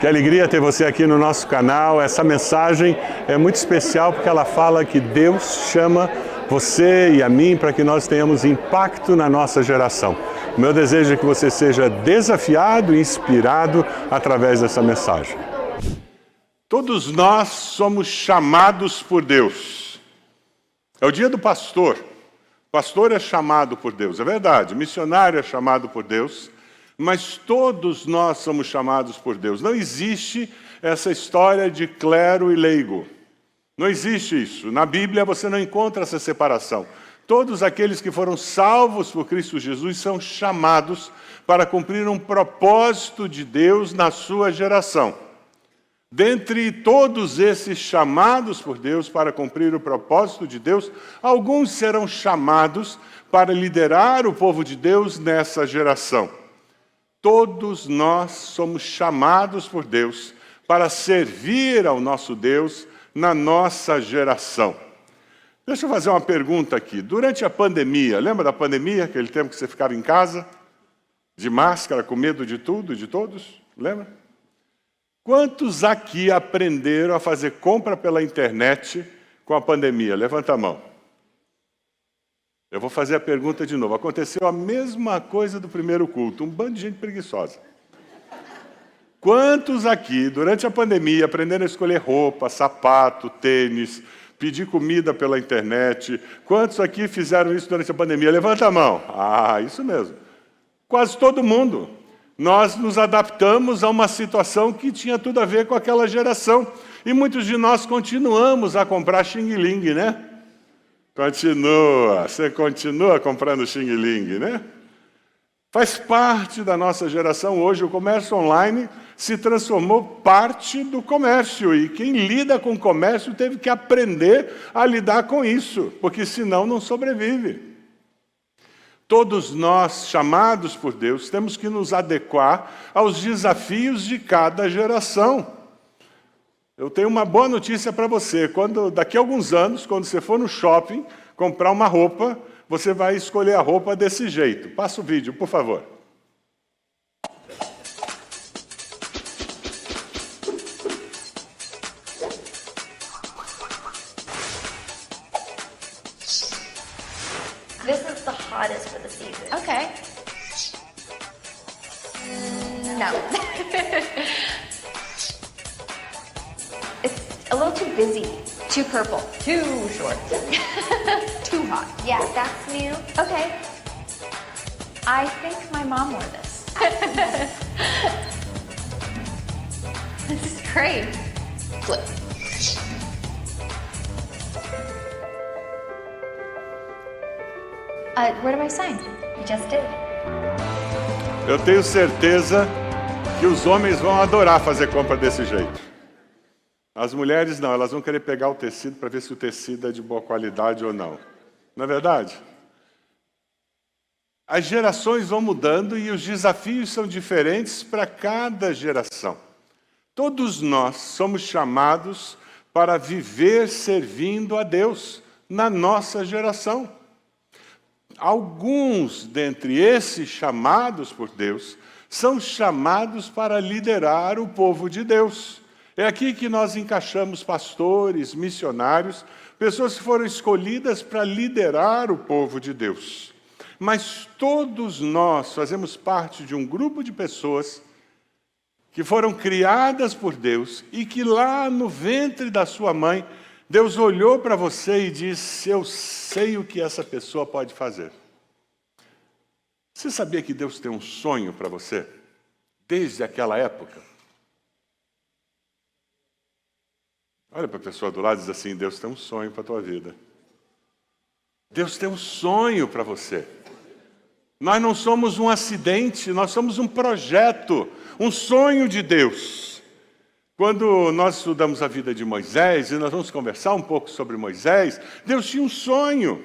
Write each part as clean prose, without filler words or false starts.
Que alegria ter você aqui no nosso canal. Essa mensagem é muito especial porque ela fala que Deus chama você e a mim para que nós tenhamos impacto na nossa geração. O meu desejo é que você seja desafiado e inspirado através dessa mensagem. Todos nós somos chamados por Deus. É o dia do pastor. Pastor é chamado por Deus, é verdade. Missionário é chamado por Deus. Mas todos nós somos chamados por Deus. Não existe essa história de clero e leigo. Não existe isso. Na Bíblia você não encontra essa separação. Todos aqueles que foram salvos por Cristo Jesus são chamados para cumprir um propósito de Deus na sua geração. Dentre todos esses chamados por Deus para cumprir o propósito de Deus, alguns serão chamados para liderar o povo de Deus nessa geração. Todos nós somos chamados por Deus para servir ao nosso Deus na nossa geração. Deixa eu fazer uma pergunta aqui. Durante a pandemia, lembra da pandemia, aquele tempo que você ficava em casa, de máscara, com medo de tudo e de todos? Lembra? Quantos aqui aprenderam a fazer compra pela internet com a pandemia? Levanta a mão. Eu vou fazer a pergunta de novo. Aconteceu a mesma coisa do primeiro culto, um bando de gente preguiçosa. Quantos aqui, durante a pandemia, aprenderam a escolher roupa, sapato, tênis, pedir comida pela internet? Quantos aqui fizeram isso durante a pandemia? Levanta a mão. Ah, isso mesmo. Quase todo mundo. Nós nos adaptamos a uma situação que tinha tudo a ver com aquela geração. E muitos de nós continuamos a comprar xing-ling, né? Você continua comprando xing-ling, né? Faz parte da nossa geração hoje. O comércio online se transformou parte do comércio. E quem lida com o comércio teve que aprender a lidar com isso, porque senão não sobrevive. Todos nós, chamados por Deus, temos que nos adequar aos desafios de cada geração. Eu tenho uma boa notícia para você. Daqui a alguns anos, quando você for no shopping comprar uma roupa, você vai escolher a roupa desse jeito. Passa o vídeo, por favor. This is the hottest for the season. Okay. No. It's a little too busy. Too purple. Too short. Too hot. Yeah, that's new. Okay. I think my mom wore this. This is great. Flip. Where do I sign? You just did. Eu tenho certeza que os homens vão adorar fazer compra desse jeito. As mulheres não, elas vão querer pegar o tecido para ver se o tecido é de boa qualidade ou não. Não é verdade? As gerações vão mudando e os desafios são diferentes para cada geração. Todos nós somos chamados para viver servindo a Deus na nossa geração. Alguns dentre esses chamados por Deus são chamados para liderar o povo de Deus. É aqui que nós encaixamos pastores, missionários, pessoas que foram escolhidas para liderar o povo de Deus. Mas todos nós fazemos parte de um grupo de pessoas que foram criadas por Deus e que lá no ventre da sua mãe, Deus olhou para você e disse: eu sei o que essa pessoa pode fazer. Você sabia que Deus tem um sonho para você? Desde aquela época? Olha para a pessoa do lado e diz assim: Deus tem um sonho para a tua vida. Deus tem um sonho para você. Nós não somos um acidente, nós somos um projeto, um sonho de Deus. Quando nós estudamos a vida de Moisés, e nós vamos conversar um pouco sobre Moisés, Deus tinha um sonho.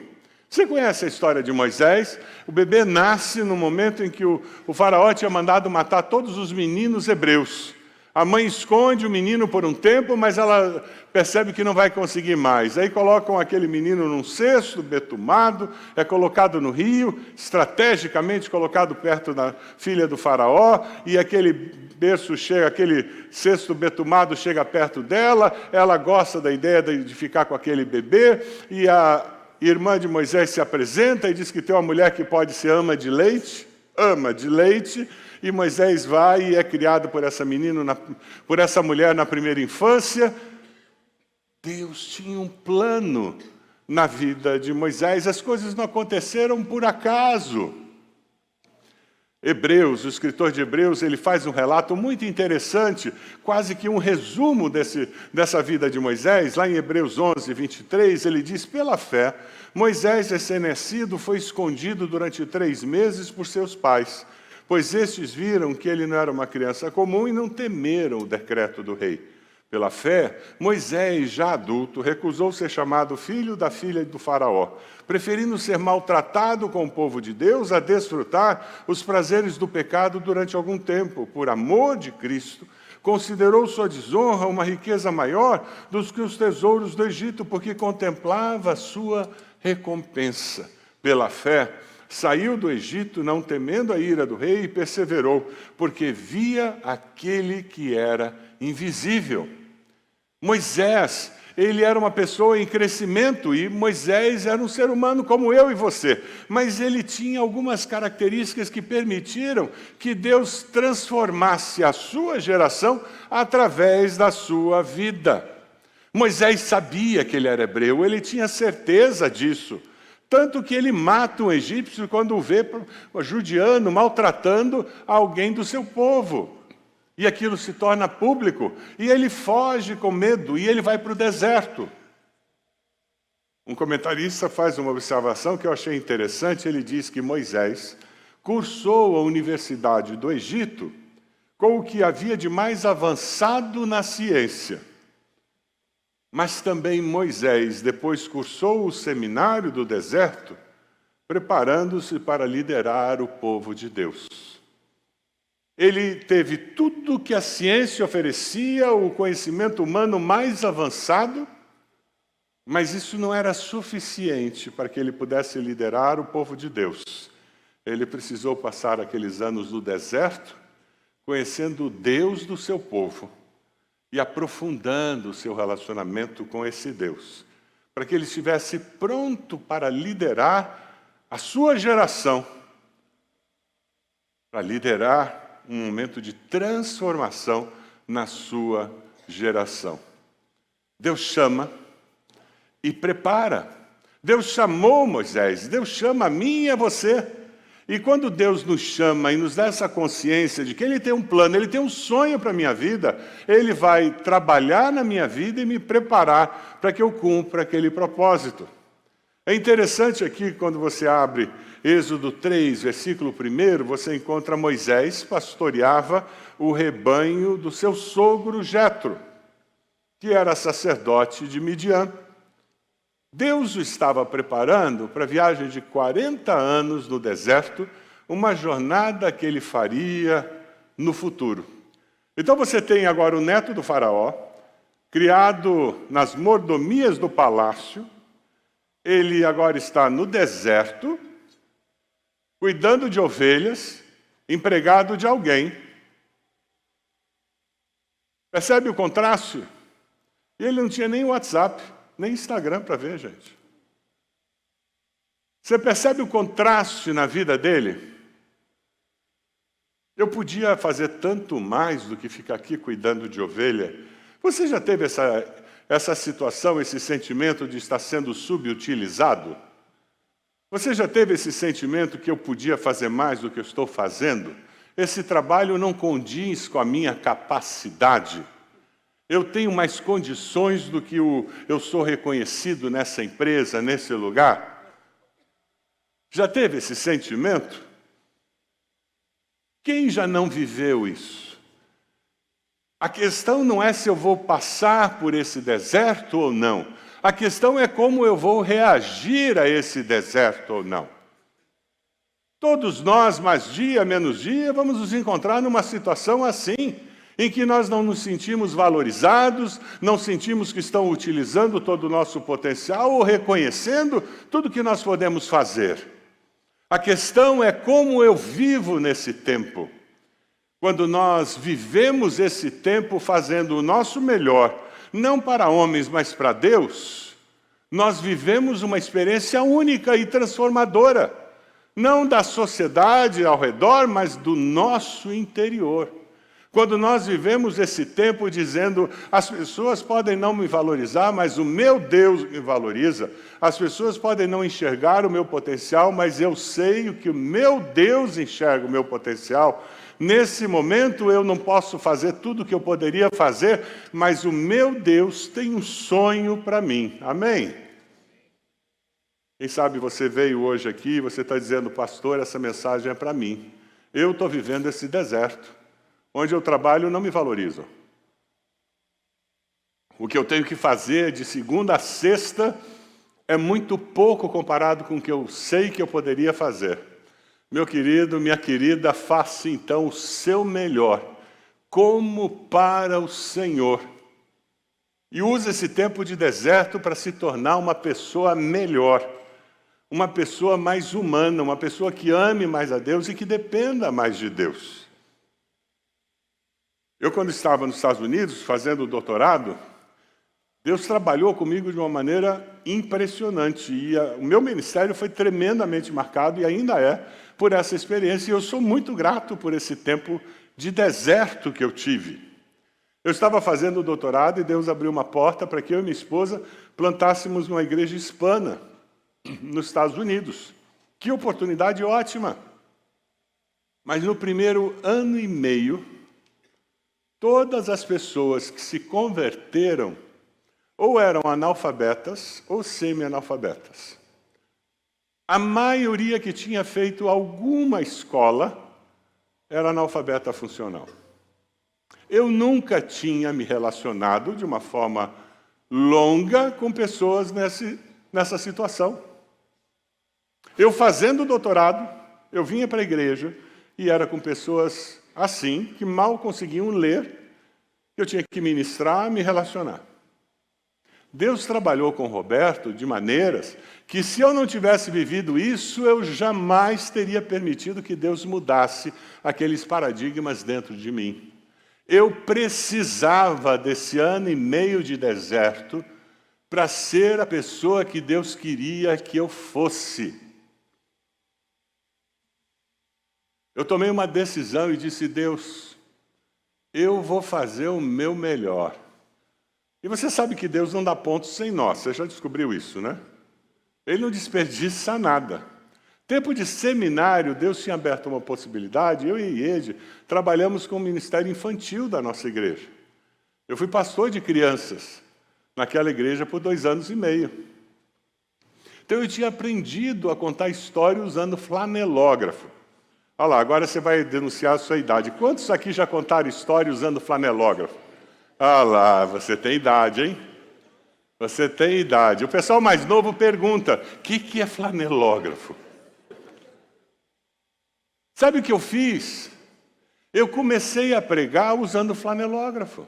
Você conhece a história de Moisés? O bebê nasce no momento em que o faraó tinha mandado matar todos os meninos hebreus. A mãe esconde o menino por um tempo, mas ela percebe que não vai conseguir mais. Aí colocam aquele menino num cesto betumado, é colocado no rio, estrategicamente colocado perto da filha do faraó, e aquele berço chega, aquele cesto betumado chega perto dela, ela gosta da ideia de ficar com aquele bebê, e a irmã de Moisés se apresenta e diz que tem uma mulher que pode ser ama de leite, e Moisés vai e é criado por por essa mulher na primeira infância. Deus tinha um plano na vida de Moisés, as coisas não aconteceram por acaso. Hebreus, o escritor de Hebreus, ele faz um relato muito interessante, quase que um resumo dessa vida de Moisés. Lá em Hebreus 11, 23, ele diz: pela fé, Moisés, recém-nascido, foi escondido durante 3 meses por seus pais, pois estes viram que ele não era uma criança comum e não temeram o decreto do rei. Pela fé, Moisés, já adulto, recusou ser chamado filho da filha do faraó, preferindo ser maltratado com o povo de Deus a desfrutar os prazeres do pecado durante algum tempo. Por amor de Cristo, considerou sua desonra uma riqueza maior do que os tesouros do Egito, porque contemplava a sua recompensa. Pela fé, saiu do Egito, não temendo a ira do rei, e perseverou, porque via aquele que era invisível. Moisés, ele era uma pessoa em crescimento, e Moisés era um ser humano como eu e você, mas ele tinha algumas características que permitiram que Deus transformasse a sua geração através da sua vida. Moisés sabia que ele era hebreu, ele tinha certeza disso, tanto que ele mata um egípcio quando o vê judiando, maltratando alguém do seu povo. E aquilo se torna público, e ele foge com medo, e ele vai para o deserto. Um comentarista faz uma observação que eu achei interessante. Ele diz que Moisés cursou a Universidade do Egito com o que havia de mais avançado na ciência. Mas também Moisés depois cursou o seminário do deserto, preparando-se para liderar o povo de Deus. Ele teve tudo que a ciência oferecia, o conhecimento humano mais avançado, mas isso não era suficiente para que ele pudesse liderar o povo de Deus. Ele precisou passar aqueles anos no deserto, conhecendo o Deus do seu povo e aprofundando o seu relacionamento com esse Deus, para que ele estivesse pronto para liderar a sua geração, para liderar um momento de transformação na sua geração. Deus chama e prepara. Deus chamou Moisés, Deus chama a mim e a você. E quando Deus nos chama e nos dá essa consciência de que Ele tem um plano, Ele tem um sonho para a minha vida, Ele vai trabalhar na minha vida e me preparar para que eu cumpra aquele propósito. É interessante aqui, quando você abre Êxodo 3, versículo 1, você encontra Moisés pastoreava o rebanho do seu sogro Jetro, que era sacerdote de Midian. Deus o estava preparando para a viagem de 40 anos no deserto, uma jornada que ele faria no futuro. Então você tem agora o neto do faraó, criado nas mordomias do palácio. Ele agora está no deserto, cuidando de ovelhas, empregado de alguém. Percebe o contraste? E ele não tinha nem WhatsApp, nem Instagram para ver, gente. Você percebe o contraste na vida dele? Eu podia fazer tanto mais do que ficar aqui cuidando de ovelha. Você já teve essa situação, esse sentimento de estar sendo subutilizado? Você já teve esse sentimento que eu podia fazer mais do que eu estou fazendo? Esse trabalho não condiz com a minha capacidade. Eu tenho mais condições do que eu sou reconhecido nessa empresa, nesse lugar? Já teve esse sentimento? Quem já não viveu isso? A questão não é se eu vou passar por esse deserto ou não. A questão é como eu vou reagir a esse deserto ou não. Todos nós, mais dia, menos dia, vamos nos encontrar numa situação assim. em que nós não nos sentimos valorizados, não sentimos que estão utilizando todo o nosso potencial ou reconhecendo tudo que nós podemos fazer. A questão é como eu vivo nesse tempo. Quando nós vivemos esse tempo fazendo o nosso melhor, não para homens, mas para Deus, nós vivemos uma experiência única e transformadora, não da sociedade ao redor, mas do nosso interior. Quando nós vivemos esse tempo dizendo, as pessoas podem não me valorizar, mas o meu Deus me valoriza. As pessoas podem não enxergar o meu potencial, mas eu sei que o meu Deus enxerga o meu potencial. Nesse momento eu não posso fazer tudo o que eu poderia fazer, mas o meu Deus tem um sonho para mim. Amém? Quem sabe você veio hoje aqui e você está dizendo, pastor, essa mensagem é para mim. Eu estou vivendo esse deserto. Onde eu trabalho não me valorizam. O que eu tenho que fazer de segunda a sexta é muito pouco comparado com o que eu sei que eu poderia fazer. Meu querido, minha querida, faça então o seu melhor, como para o Senhor. E use esse tempo de deserto para se tornar uma pessoa melhor, uma pessoa mais humana, uma pessoa que ame mais a Deus e que dependa mais de Deus. Eu, quando estava nos Estados Unidos, fazendo o doutorado, Deus trabalhou comigo de uma maneira impressionante. E o meu ministério foi tremendamente marcado, e ainda é, por essa experiência. E eu sou muito grato por esse tempo de deserto que eu tive. Eu estava fazendo o doutorado e Deus abriu uma porta para que eu e minha esposa plantássemos uma igreja hispana nos Estados Unidos. Que oportunidade ótima! Mas no primeiro ano e meio, todas as pessoas que se converteram ou eram analfabetas ou semi-analfabetas. A maioria que tinha feito alguma escola era analfabeta funcional. Eu nunca tinha me relacionado de uma forma longa com pessoas nessa situação. Eu fazendo doutorado, eu vinha para a igreja e era com pessoas assim, que mal conseguiam ler, eu tinha que ministrar, me relacionar. Deus trabalhou com Roberto de maneiras que, se eu não tivesse vivido isso, eu jamais teria permitido que Deus mudasse aqueles paradigmas dentro de mim. Eu precisava desse ano e meio de deserto para ser a pessoa que Deus queria que eu fosse. Eu tomei uma decisão e disse, Deus, eu vou fazer o meu melhor. E você sabe que Deus não dá pontos sem nó, você já descobriu isso, né? Ele não desperdiça nada. Tempo de seminário, Deus tinha aberto uma possibilidade, eu e Iede trabalhamos com o ministério infantil da nossa igreja. Eu fui pastor de crianças naquela igreja por 2 anos e meio. Então eu tinha aprendido a contar história usando flanelógrafo. Olha lá, agora você vai denunciar a sua idade. Quantos aqui já contaram história usando flanelógrafo? Olha lá, você tem idade, hein? Você tem idade. O pessoal mais novo pergunta, o que é flanelógrafo? Sabe o que eu fiz? Eu comecei a pregar usando flanelógrafo.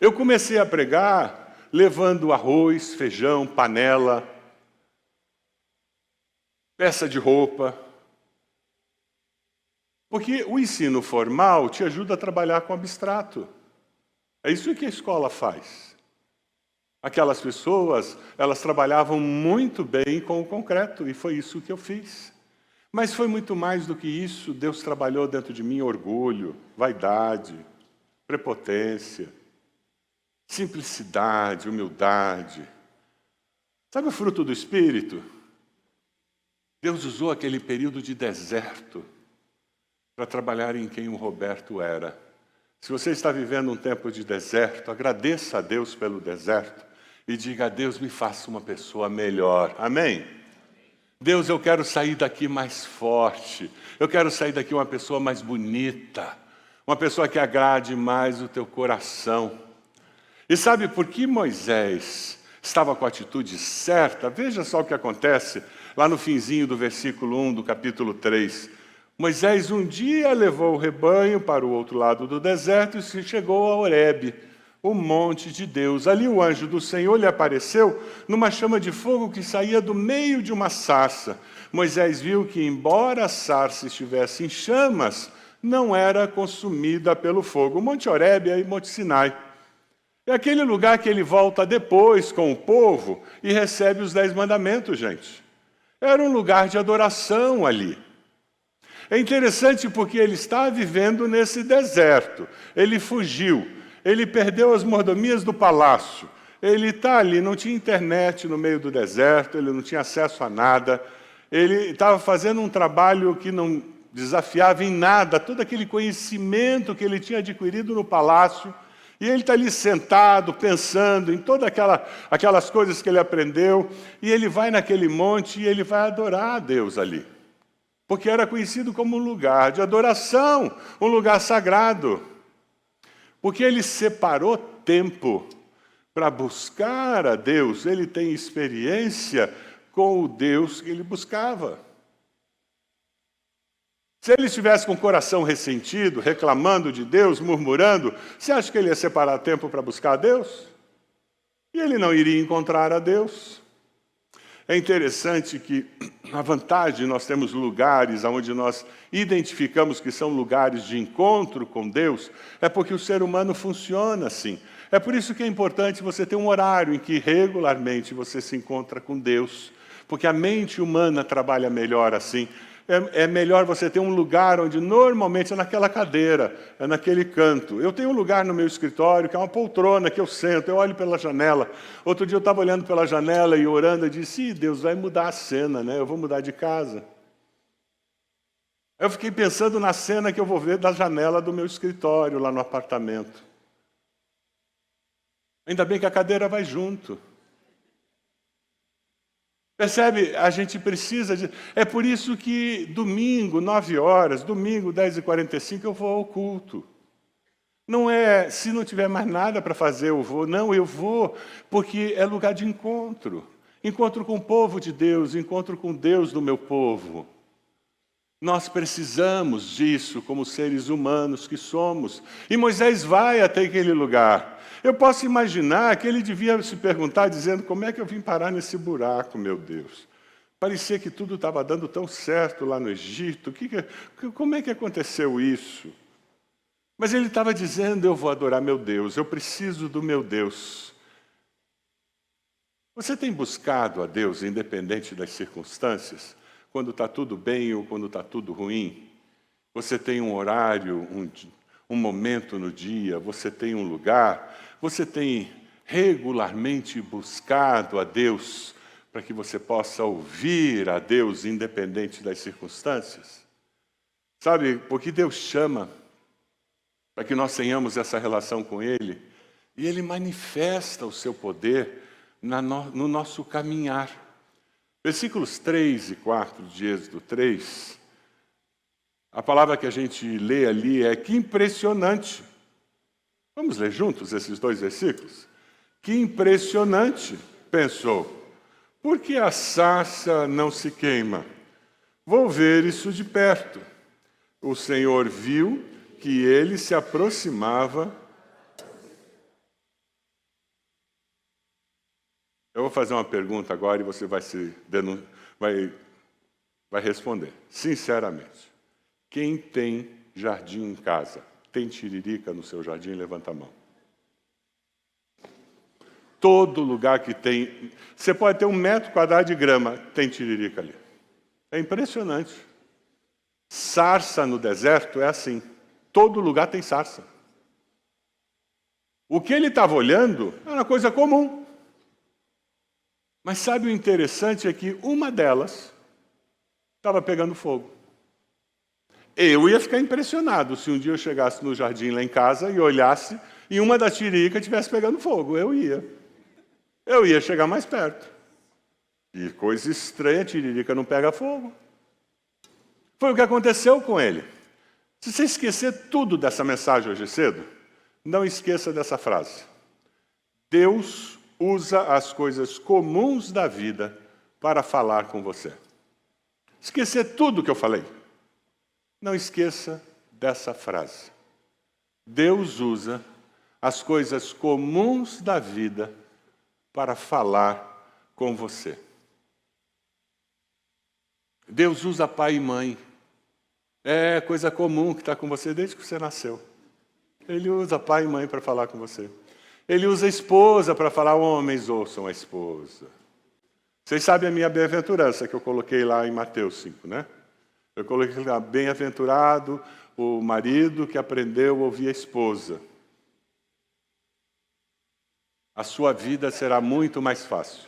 Eu comecei a pregar levando arroz, feijão, panela, peça de roupa. Porque o ensino formal te ajuda a trabalhar com abstrato. É isso que a escola faz. Aquelas pessoas, elas trabalhavam muito bem com o concreto, e foi isso que eu fiz. Mas foi muito mais do que isso. Deus trabalhou dentro de mim orgulho, vaidade, prepotência, simplicidade, humildade. Sabe o fruto do Espírito? Deus usou aquele período de deserto para trabalhar em quem o Roberto era. Se você está vivendo um tempo de deserto, agradeça a Deus pelo deserto e diga a Deus, me faça uma pessoa melhor. Amém? Deus, eu quero sair daqui mais forte. Eu quero sair daqui uma pessoa mais bonita. Uma pessoa que agrade mais o teu coração. E sabe por que Moisés estava com a atitude certa? Veja só o que acontece lá no finzinho do versículo 1 do capítulo 3. Moisés um dia levou o rebanho para o outro lado do deserto e chegou a Horebe, o monte de Deus. Ali o anjo do Senhor lhe apareceu numa chama de fogo que saía do meio de uma sarça. Moisés viu que, embora a sarça estivesse em chamas, não era consumida pelo fogo. O Monte Horebe é o Monte Sinai. É aquele lugar que ele volta depois com o povo e recebe os 10 mandamentos, gente. Era um lugar de adoração ali. É interessante porque ele está vivendo nesse deserto. Ele fugiu. Ele perdeu as mordomias do palácio. Ele está ali, não tinha internet no meio do deserto, ele não tinha acesso a nada. Ele estava fazendo um trabalho que não desafiava em nada todo aquele conhecimento que ele tinha adquirido no palácio. E ele está ali sentado, pensando em todas aquelas coisas que ele aprendeu. E ele vai naquele monte e ele vai adorar a Deus ali. Porque era conhecido como um lugar de adoração, um lugar sagrado. Porque ele separou tempo para buscar a Deus. Ele tem experiência com o Deus que ele buscava. Se ele estivesse com o coração ressentido, reclamando de Deus, murmurando, você acha que ele ia separar tempo para buscar a Deus? E ele não iria encontrar a Deus. É interessante que a vantagem, nós temos lugares onde nós identificamos que são lugares de encontro com Deus, é porque o ser humano funciona assim. É por isso que é importante você ter um horário em que regularmente você se encontra com Deus, porque a mente humana trabalha melhor assim. É melhor você ter um lugar onde normalmente é naquela cadeira, é naquele canto. Eu tenho um lugar no meu escritório que é uma poltrona que eu sento, eu olho pela janela. Outro dia eu estava olhando pela janela e orando e disse, Deus vai mudar a cena, né? Eu vou mudar de casa. Eu fiquei pensando na cena que eu vou ver da janela do meu escritório lá no apartamento. Ainda bem que a cadeira vai junto. Percebe? A gente precisa de... É por isso que domingo, 9 horas, domingo, 10h45, eu vou ao culto. Não é, se não tiver mais nada para fazer, eu vou. Não, eu vou, porque é lugar de encontro. Encontro com o povo de Deus, encontro com Deus do meu povo. Nós precisamos disso como seres humanos que somos. E Moisés vai até aquele lugar. Eu posso imaginar que ele devia se perguntar, dizendo, como é que eu vim parar nesse buraco, meu Deus? Parecia que tudo estava dando tão certo lá no Egito. Como é que aconteceu isso? Mas ele estava dizendo, eu vou adorar meu Deus, eu preciso do meu Deus. Você tem buscado a Deus, independente das circunstâncias? Quando está tudo bem ou quando está tudo ruim? Você tem um horário, um momento no dia, você tem um lugar, você tem regularmente buscado a Deus para que você possa ouvir a Deus independente das circunstâncias? Sabe, porque Deus chama para que nós tenhamos essa relação com Ele e Ele manifesta o seu poder no nosso caminhar. Versículos 3 e 4 de Êxodo 3, a palavra que a gente lê ali é que impressionante. Vamos ler juntos esses 2 versículos? Que impressionante, pensou. Por que a sarça não se queima? Vou ver isso de perto. O Senhor viu que ele se aproximava. Eu vou fazer uma pergunta agora e você vai responder. Sinceramente, quem tem jardim em casa? Tem tiririca no seu jardim? Levanta a mão. Todo lugar que tem... Você pode ter 1 metro quadrado de grama, tem tiririca ali. É impressionante. Sarça no deserto é assim. Todo lugar tem sarça. O que ele estava olhando era uma coisa comum. Mas sabe o interessante é que uma delas estava pegando fogo. Eu ia ficar impressionado se um dia eu chegasse no jardim lá em casa e olhasse e uma das tiriricas estivesse pegando fogo. Eu ia chegar mais perto. E coisa estranha, a tiririca não pega fogo. Foi o que aconteceu com ele. Se você esquecer tudo dessa mensagem hoje cedo, não esqueça dessa frase. Deus usa as coisas comuns da vida para falar com você. Esquecer tudo que eu falei. Não esqueça dessa frase. Deus usa as coisas comuns da vida para falar com você. Deus usa pai e mãe. É coisa comum que está com você desde que você nasceu. Ele usa pai e mãe para falar com você. Ele usa a esposa para falar, homens ouçam a esposa. Vocês sabem a minha bem-aventurança que eu coloquei lá em Mateus 5, né? Eu coloquei lá, bem-aventurado o marido que aprendeu a ouvir a esposa. A sua vida será muito mais fácil.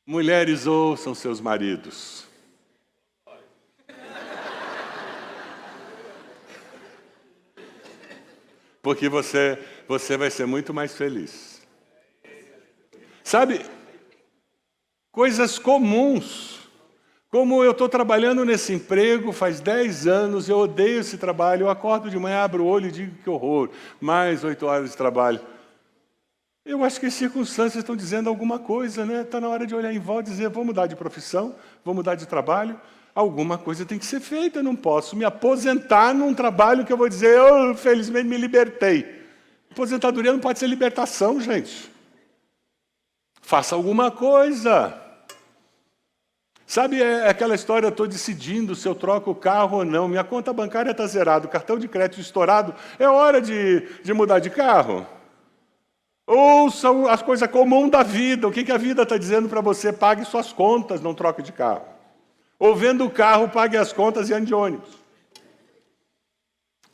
Mulheres ouçam seus maridos. Porque você vai ser muito mais feliz. Sabe, coisas comuns. Como eu estou trabalhando nesse emprego faz 10 anos, eu odeio esse trabalho, eu acordo de manhã, abro o olho e digo que horror, mais 8 horas de trabalho. Eu acho que as circunstâncias estão dizendo alguma coisa, né? Está na hora de olhar em volta e dizer, vou mudar de profissão, vou mudar de trabalho, alguma coisa tem que ser feita, eu não posso me aposentar num trabalho que eu vou dizer, eu felizmente me libertei. Aposentadoria não pode ser libertação, gente. Faça alguma coisa. Sabe, é aquela história, eu estou decidindo se eu troco o carro ou não, minha conta bancária está zerada, o cartão de crédito estourado, é hora de mudar de carro? Ouça as coisas comuns da vida, o que a vida está dizendo para você? Pague suas contas, não troque de carro. Ou venda o carro, pague as contas e ande de ônibus.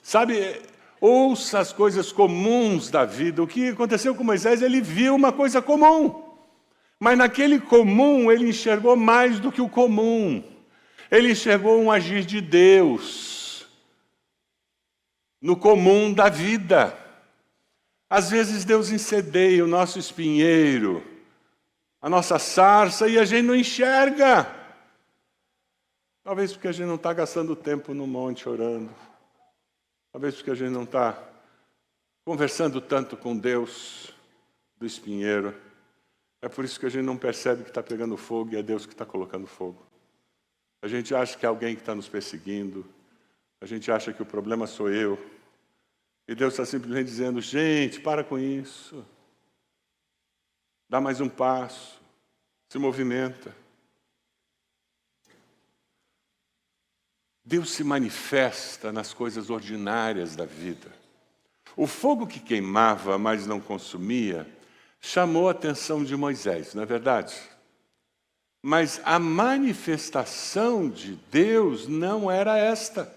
Sabe, ouça as coisas comuns da vida. O que aconteceu com Moisés, ele viu uma coisa comum. Mas naquele comum, ele enxergou mais do que o comum. Ele enxergou um agir de Deus no comum da vida. Às vezes Deus incendeia o nosso espinheiro, a nossa sarça, e a gente não enxerga. Talvez porque a gente não está gastando tempo no monte orando. Talvez porque a gente não está conversando tanto com Deus do espinheiro. É por isso que a gente não percebe que está pegando fogo e é Deus que está colocando fogo. A gente acha que é alguém que está nos perseguindo. A gente acha que o problema sou eu. E Deus está simplesmente dizendo, gente, para com isso. Dá mais um passo. Se movimenta. Deus se manifesta nas coisas ordinárias da vida. O fogo que queimava, mas não consumia, chamou a atenção de Moisés, não é verdade? Mas a manifestação de Deus não era esta.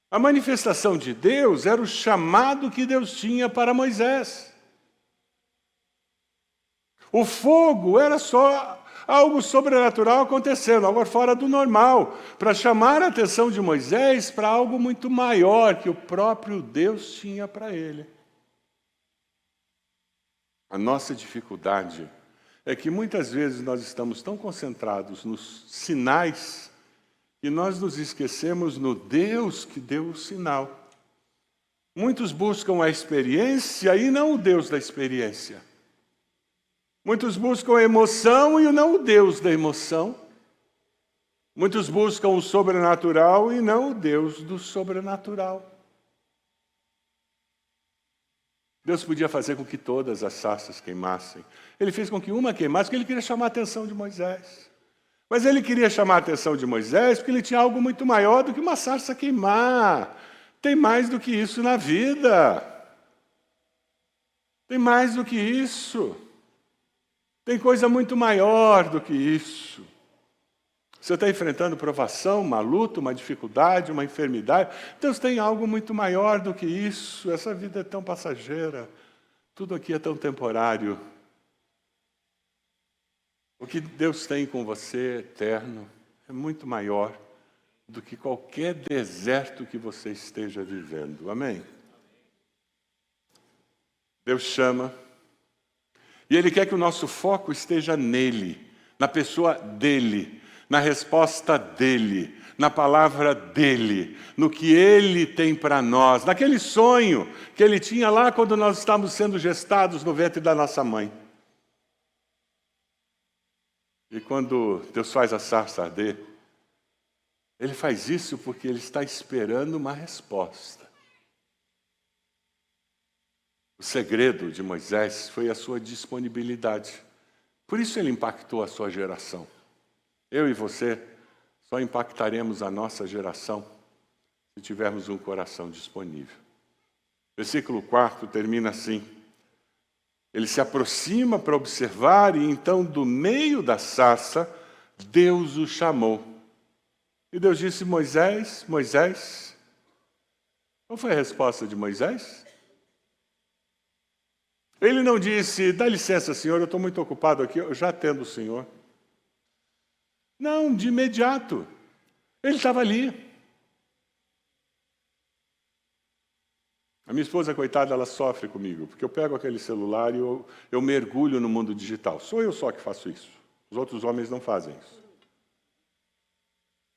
A manifestação de Deus era o chamado que Deus tinha para Moisés. O fogo era só algo sobrenatural acontecendo, algo fora do normal, para chamar a atenção de Moisés para algo muito maior que o próprio Deus tinha para ele. A nossa dificuldade é que muitas vezes nós estamos tão concentrados nos sinais que nós nos esquecemos no Deus que deu o sinal. Muitos buscam a experiência e não o Deus da experiência. Muitos buscam a emoção e não o Deus da emoção. Muitos buscam o sobrenatural e não o Deus do sobrenatural. Deus podia fazer com que todas as sarças queimassem. Ele fez com que uma queimasse, porque ele queria chamar a atenção de Moisés. Mas ele queria chamar a atenção de Moisés porque ele tinha algo muito maior do que uma sarça queimar. Tem mais do que isso na vida. Tem mais do que isso. Tem coisa muito maior do que isso. Você está enfrentando provação, uma luta, uma dificuldade, uma enfermidade. Deus tem algo muito maior do que isso. Essa vida é tão passageira. Tudo aqui é tão temporário. O que Deus tem com você, eterno, é muito maior do que qualquer deserto que você esteja vivendo. Amém? Deus chama. E Ele quer que o nosso foco esteja nele, na pessoa dele, na resposta dele, na palavra dele, no que ele tem para nós, naquele sonho que ele tinha lá quando nós estávamos sendo gestados no ventre da nossa mãe. E quando Deus faz a sarça arder, Ele faz isso porque Ele está esperando uma resposta. O segredo de Moisés foi a sua disponibilidade. Por isso Ele impactou a sua geração. Eu e você só impactaremos a nossa geração se tivermos um coração disponível. Versículo 4 termina assim. Ele se aproxima para observar e então do meio da sarça, Deus o chamou. E Deus disse, Moisés, Moisés. Qual foi a resposta de Moisés? Ele não disse, dá licença, Senhor, eu estou muito ocupado aqui, eu já atendo o Senhor. Não, de imediato. Ele estava ali. A minha esposa, coitada, ela sofre comigo, porque eu pego aquele celular e eu mergulho no mundo digital. Sou eu só que faço isso. Os outros homens não fazem isso.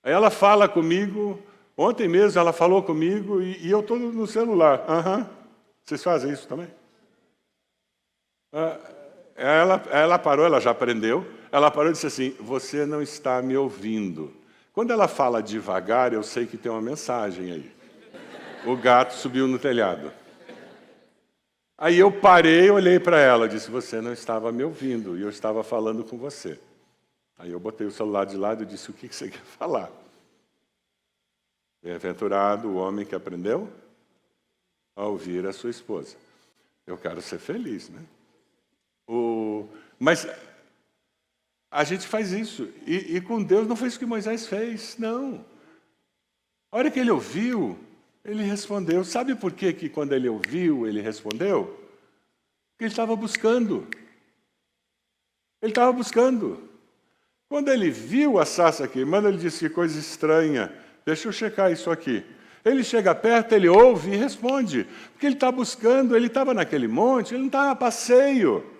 Aí ela fala comigo, ontem mesmo ela falou comigo e eu estou no celular. Vocês fazem isso também? Ela parou, ela já aprendeu, ela parou e disse assim, você não está me ouvindo. Quando ela fala devagar, eu sei que tem uma mensagem aí. O gato subiu no telhado. Aí eu parei, olhei para ela, disse, você não estava me ouvindo, e eu estava falando com você. Aí eu botei o celular de lado e disse, o que você quer falar? Bem-aventurado o homem que aprendeu a ouvir a sua esposa. Eu quero ser feliz, né? Mas a gente faz isso, e com Deus não foi isso que Moisés fez, não. A hora que ele ouviu, ele respondeu. Sabe por que quando ele ouviu, ele respondeu? Porque ele estava buscando. Ele estava buscando. Quando ele viu a sarça queimando, ele disse, que coisa estranha. Deixa eu checar isso aqui. Ele chega perto, ele ouve e responde. Porque ele está buscando, ele estava naquele monte, ele não estava a passeio.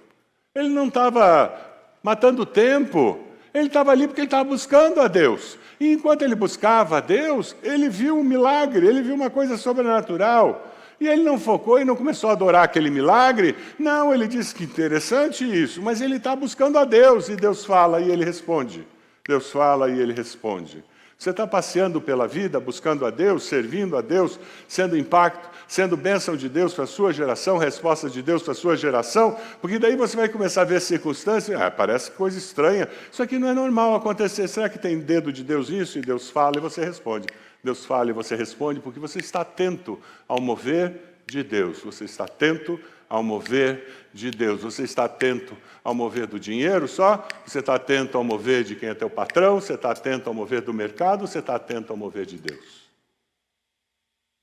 Ele não estava matando tempo. Ele estava ali porque ele estava buscando a Deus. E enquanto ele buscava a Deus, ele viu um milagre, ele viu uma coisa sobrenatural. E ele não focou e não começou a adorar aquele milagre. Não, ele disse que interessante isso, mas ele está buscando a Deus. E Deus fala e ele responde. Deus fala e ele responde. Você está passeando pela vida, buscando a Deus, servindo a Deus, sendo impacto, sendo bênção de Deus para a sua geração, resposta de Deus para a sua geração, porque daí você vai começar a ver circunstâncias, parece coisa estranha, isso aqui não é normal acontecer, será que tem dedo de Deus nisso? E Deus fala e você responde. Deus fala e você responde, porque você está atento ao mover de Deus, você está atento ao mover de Deus. Você está atento ao mover do dinheiro só? Você está atento ao mover de quem é teu patrão? Você está atento ao mover do mercado? Você está atento ao mover de Deus?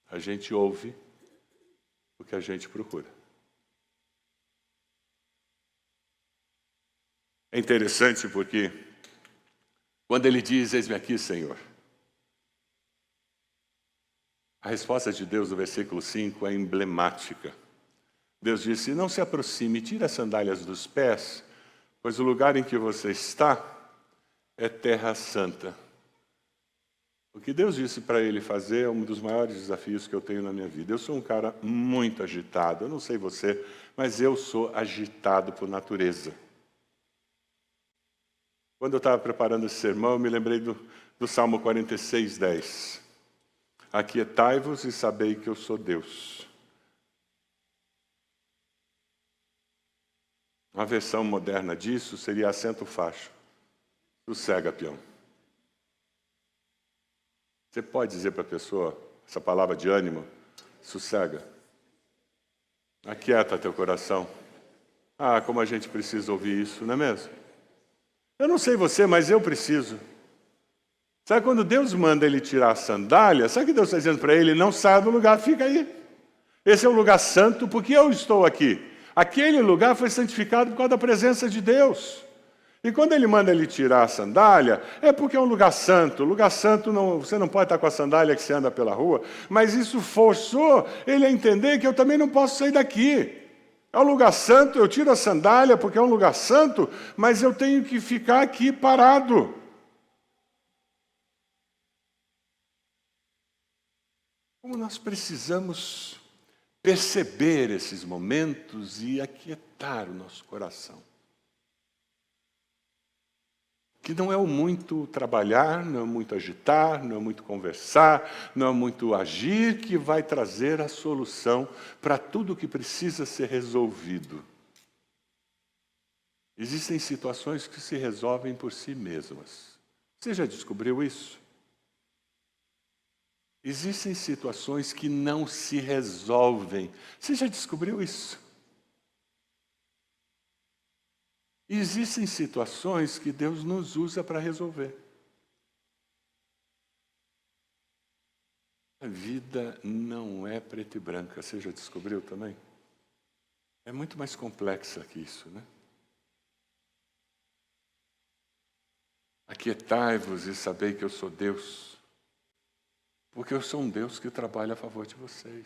A gente ouve o que a gente procura. É interessante porque quando ele diz, eis-me aqui, Senhor, a resposta de Deus no versículo 5 é emblemática. Deus disse, não se aproxime, tire as sandálias dos pés, pois o lugar em que você está é terra santa. O que Deus disse para ele fazer é um dos maiores desafios que eu tenho na minha vida. Eu sou um cara muito agitado, eu não sei você, mas eu sou agitado por natureza. Quando eu estava preparando esse sermão, eu me lembrei do Salmo 46, 10. Aquietai-vos e sabei que eu sou Deus. Uma versão moderna disso seria assenta o facho. Sossega, peão. Você pode dizer para a pessoa essa palavra de ânimo? Sossega. Aquieta teu coração. Como a gente precisa ouvir isso, não é mesmo? Eu não sei você, mas eu preciso. Sabe quando Deus manda ele tirar a sandália, sabe o que Deus está dizendo para ele? Não saia do lugar, fica aí. Esse é um lugar santo porque eu estou aqui. Aquele lugar foi santificado por causa da presença de Deus. E quando ele manda ele tirar a sandália, é porque é um lugar santo. Lugar santo, você não pode estar com a sandália que você anda pela rua, mas isso forçou ele a entender que eu também não posso sair daqui. É um lugar santo, eu tiro a sandália porque é um lugar santo, mas eu tenho que ficar aqui parado. Como nós precisamos perceber esses momentos e aquietar o nosso coração. que não é o muito trabalhar, não é muito agitar, não é muito conversar, não é muito agir que vai trazer a solução para tudo que precisa ser resolvido. Existem situações que se resolvem por si mesmas. Você já descobriu isso? Existem situações que não se resolvem. Você já descobriu isso? Existem situações que Deus nos usa para resolver. A vida não é preto e branca. Você já descobriu também? É muito mais complexa que isso, né? Aquietai-vos e sabei que eu sou Deus. Porque eu sou um Deus que trabalha a favor de vocês.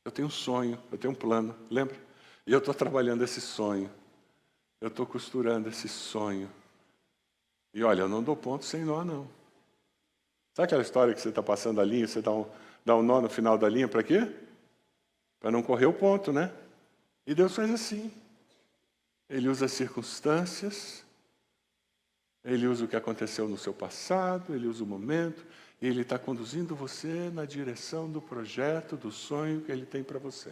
Eu tenho um sonho, eu tenho um plano, lembra? E eu estou trabalhando esse sonho. Eu estou costurando esse sonho. E olha, eu não dou ponto sem nó, não. Sabe aquela história que você está passando a linha, você dá um nó no final da linha, para quê? Para não correr o ponto, né? E Deus faz assim. Ele usa as circunstâncias, Ele usa o que aconteceu no seu passado, Ele usa o momento, e Ele está conduzindo você na direção do projeto, do sonho que Ele tem para você.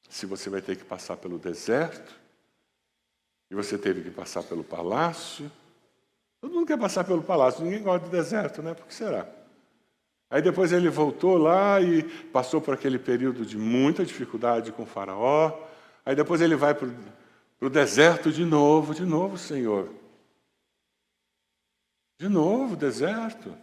Se você vai ter que passar pelo deserto, e você teve que passar pelo palácio. Todo mundo quer passar pelo palácio, ninguém gosta do deserto, né? Por que será? Aí depois ele voltou lá e passou por aquele período de muita dificuldade com o faraó. Aí depois ele vai para o deserto de novo, Senhor. De novo, deserto.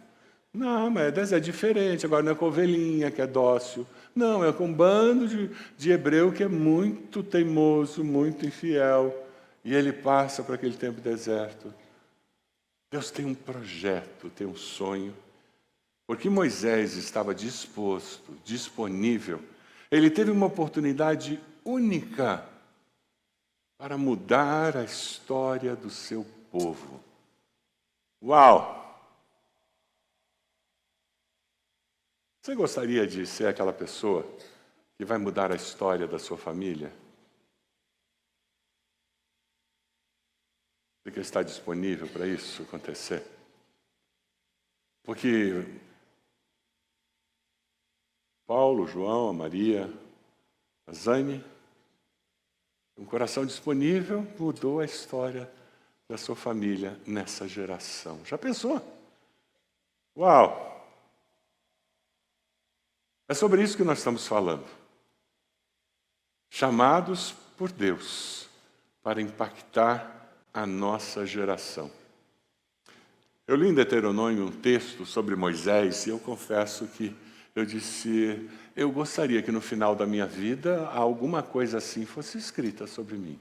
Não, mas é diferente, agora não é com ovelhinha que é dócil. Não, é com um bando de hebreu que é muito teimoso, muito infiel. E ele passa por aquele tempo deserto. Deus tem um projeto, tem um sonho. Porque Moisés estava disposto, disponível. Ele teve uma oportunidade única para mudar a história do seu povo. Uau! Você gostaria de ser aquela pessoa que vai mudar a história da sua família? Você está disponível para isso acontecer? Porque Paulo, João, a Maria, a Zane, um coração disponível mudou a história da sua família nessa geração. Já pensou? Uau! É sobre isso que nós estamos falando. Chamados por Deus para impactar a nossa geração. Eu li em Deuteronômio um texto sobre Moisés e eu confesso que eu disse, eu gostaria que no final da minha vida alguma coisa assim fosse escrita sobre mim.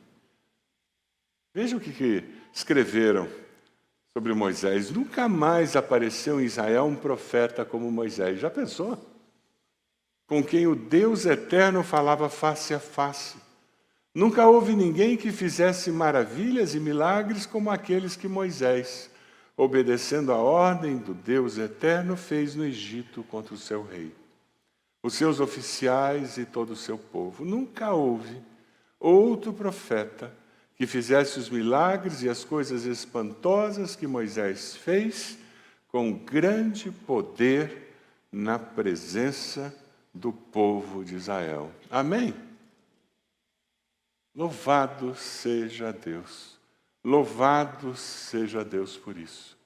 Veja o que escreveram sobre Moisés. Nunca mais apareceu em Israel um profeta como Moisés. Já pensou? Com quem o Deus eterno falava face a face. Nunca houve ninguém que fizesse maravilhas e milagres como aqueles que Moisés, obedecendo a ordem do Deus eterno, fez no Egito contra o seu rei, os seus oficiais e todo o seu povo. Nunca houve outro profeta que fizesse os milagres e as coisas espantosas que Moisés fez com grande poder na presença do povo de Israel. Amém? Louvado seja Deus. Louvado seja Deus por isso.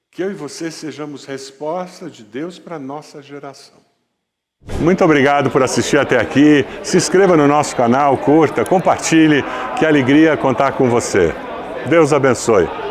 Que eu e você sejamos resposta de Deus para a nossa geração. Muito obrigado por assistir até aqui. Se inscreva no nosso canal, curta, compartilhe. Que alegria contar com você. Deus abençoe.